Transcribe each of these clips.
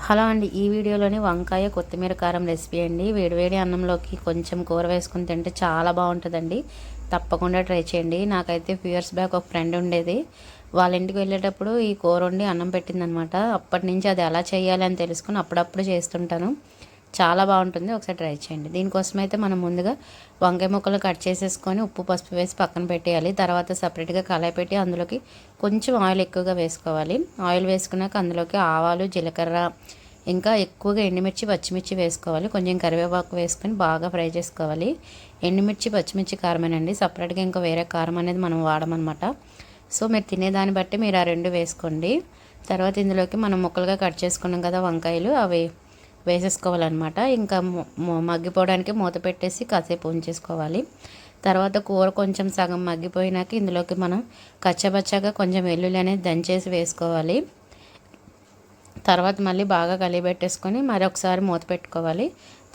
Hello అండి, ఈ వీడియోలోని వంకాయ కొత్తిమీర కారం రెసిపీ అండి. వేడివేడి అన్నంలోకి కొంచెం కూర వేసుకుని తింటే చాలా బాగుంటుందండి. తప్పకుండా ట్రై చేయండి. నాకైతే ఫ్యూ ఇయర్స్ బ్యాక్ ఒక ఫ్రెండ్ ఉండేది. వాళ్ళ ఇంటికి వెళ్ళేటప్పుడు ఈ కూర వండి అన్నం పెట్టిందనమాట. అప్పటి నుంచి అది ఎలా చేయాలి అని తెలుసుకుని అప్పుడప్పుడు చేస్తుంటాను. చాలా బాగుంటుంది, ఒకసారి ట్రై చేయండి. దీనికోసం అయితే మనం ముందుగా వంకాయ ముక్కలు కట్ చేసేసుకొని ఉప్పు పసుపు వేసి పక్కన పెట్టేయాలి. తర్వాత సపరేట్గా కళాయి పెట్టి అందులోకి కొంచెం ఆయిల్ ఎక్కువగా వేసుకోవాలి. ఆయిల్ వేసుకున్నాక అందులోకి ఆవాలు, జీలకర్ర, ఇంకా ఎక్కువగా ఎండుమిర్చి, పచ్చిమిర్చి వేసుకోవాలి. కొంచెం కరివేపాకు వేసుకొని బాగా ఫ్రై చేసుకోవాలి. ఎండుమిర్చి, పచ్చిమిర్చి కారమేనండి, సపరేట్గా ఇంకా వేరే కారం అనేది మనం వాడమన్నమాట. సో మీరు తినేదాన్ని బట్టి మీరు ఆ రెండు వేసుకోండి. తర్వాత ఇందులోకి మనం ముక్కలుగా కట్ చేసుకున్నాం కదా వంకాయలు, అవి వేసేసుకోవాలన్నమాట. ఇంకా మగ్గిపోవడానికి మూత పెట్టేసి కాసేపు ఉంచేసుకోవాలి. తర్వాత కూర కొంచెం సగం మగ్గిపోయినాక ఇందులోకి మనం కచ్చబచ్చగా కొంచెం వెల్లుల్లి అనేది దంచేసి వేసుకోవాలి. తర్వాత మళ్ళీ బాగా కలిపెట్టేసుకొని మరొకసారి మూత పెట్టుకోవాలి.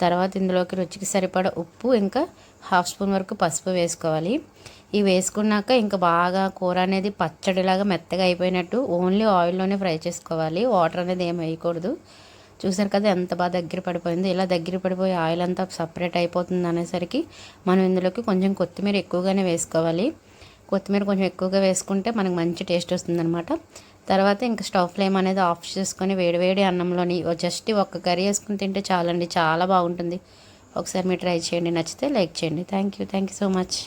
తర్వాత ఇందులోకి రుచికి సరిపడా ఉప్పు, ఇంకా హాఫ్ స్పూన్ వరకు పసుపు వేసుకోవాలి. ఇవి వేసుకున్నాక ఇంకా బాగా కూర అనేది పచ్చడిలాగా మెత్తగా అయిపోయినట్టు ఓన్లీ ఆయిల్లోనే ఫ్రై చేసుకోవాలి. వాటర్ అనేది ఏం వేయకూడదు. చూసారు కదా ఎంత బాగా దగ్గర పడిపోయింది. ఇలా దగ్గర పడిపోయి ఆయిల్ అంతా సపరేట్ అయిపోతుంది అనేసరికి మనం ఇందులోకి కొంచెం కొత్తిమీర ఎక్కువగానే వేసుకోవాలి. కొత్తిమీర కొంచెం ఎక్కువగా వేసుకుంటే మనకు మంచి టేస్ట్ వస్తుందన్నమాట. తర్వాత ఇంకా స్టవ్ ఫ్లేమ్ అనేది ఆఫ్ చేసుకొని వేడివేడి అన్నంలోని జస్ట్ ఒక్క కర్రీ వేసుకుని తింటే చాలండి, చాలా బాగుంటుంది. ఒకసారి మీరు ట్రై చేయండి, నచ్చితే లైక్ చేయండి. Thank you so much.